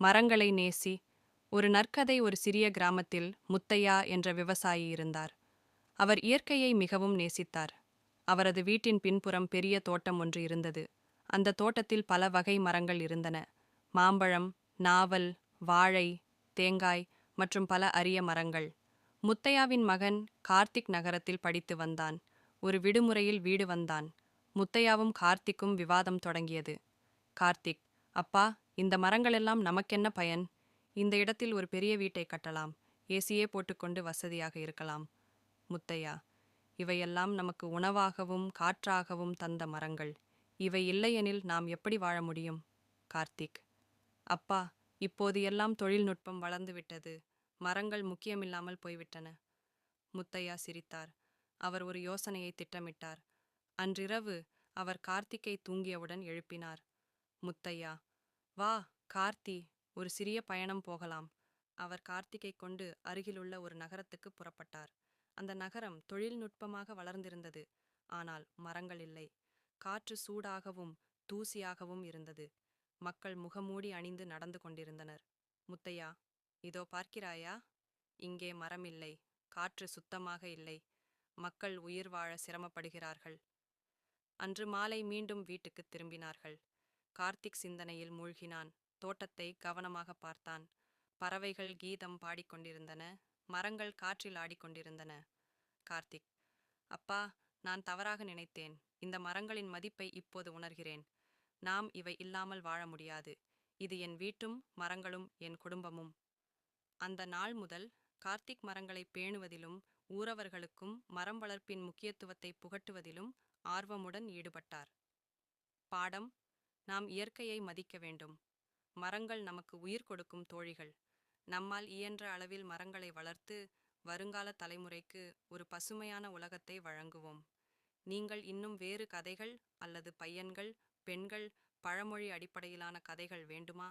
மரங்களை நேசி. ஒரு நற்கதை. ஒரு சிறிய கிராமத்தில் முத்தையா என்ற விவசாயி இருந்தார். அவர் இயற்கையை மிகவும் நேசித்தார். அவரது வீட்டின் பின்புறம் பெரிய தோட்டம் ஒன்று இருந்தது. அந்த தோட்டத்தில் பல வகை மரங்கள் இருந்தன. மாம்பழம், நாவல், வாழை, தேங்காய் மற்றும் பல அரிய மரங்கள். முத்தையாவின் மகன் கார்த்திக் நகரத்தில் படித்து வந்தான். ஒரு விடுமுறையில் வீடு வந்தான். முத்தையாவும் கார்த்திக்கும் விவாதம் தொடங்கியது. கார்த்திக்: அப்பா, இந்த மரங்களெல்லாம் நமக்கென்ன பயன்? இந்த இடத்தில் ஒரு பெரிய வீட்டை கட்டலாம். ஏசியே போட்டுக்கொண்டு வசதியாக இருக்கலாம். முத்தையா: இவையெல்லாம் நமக்கு உணவாகவும் காற்றாகவும் தந்த மரங்கள். இவை இல்லையெனில் நாம் எப்படி வாழ முடியும்? கார்த்திக்: அப்பா, இப்போது எல்லாம் தொழில்நுட்பம் வளர்ந்துவிட்டது. மரங்கள் முக்கியமில்லாமல் போய்விட்டன. முத்தையா சிரித்தார். அவர் ஒரு யோசனையை திட்டமிட்டார். அன்றிரவு அவர் கார்த்திக்கை தூங்கியவுடன் எழுப்பினார். முத்தையா: வா கார்த்தி, ஒரு சிறிய பயணம் போகலாம். அவர் கார்த்திகை கொண்டு அருகிலுள்ள ஒரு நகரத்துக்கு புறப்பட்டார். அந்த நகரம் தொழில்நுட்பமாக வளர்ந்திருந்தது. ஆனால் மரங்கள் இல்லை. காற்று சூடாகவும் தூசியாகவும் இருந்தது. மக்கள் முகமூடி அணிந்து நடந்து கொண்டிருந்தனர். முத்தையா: இதோ பார்க்கிறாயா? இங்கே மரம் இல்லை. காற்று சுத்தமாக இல்லை. மக்கள் உயிர் வாழ சிரமப்படுகிறார்கள். அன்று மாலை மீண்டும் வீட்டுக்கு திரும்பினார்கள். கார்த்திக் சிந்தனையில் மூழ்கினான். தோட்டத்தை கவனமாக பார்த்தான். பறவைகள் கீதம் பாடிக்கொண்டிருந்தன. மரங்கள் காற்றில் ஆடிக்கொண்டிருந்தன. கார்த்திக்: அப்பா, நான் தவறாக நினைத்தேன். இந்த மரங்களின் மதிப்பை இப்போது உணர்கிறேன். நாம் இவை இல்லாமல் வாழ முடியாது. இது என் வீட்டும் மரங்களும் என் குடும்பமும். அந்த நாள் முதல் கார்த்திக் மரங்களை பேணுவதிலும் ஊரவர்களுக்கும் மரம் வளர்ப்பின் முக்கியத்துவத்தை புகட்டுவதிலும் ஆர்வமுடன் ஈடுபட்டார். பாடம்: நாம் இயற்கையை மதிக்க வேண்டும். மரங்கள் நமக்கு உயிர் கொடுக்கும் தோழிகள். நம்மால் இயன்ற அளவில் மரங்களை வளர்த்து வருங்கால தலைமுறைக்கு ஒரு பசுமையான உலகத்தை வழங்குவோம். நீங்கள் இன்னும் வேறு கதைகள் அல்லது பையன்கள், பெண்கள், பழமொழி அடிப்படையிலான கதைகள் வேண்டுமா?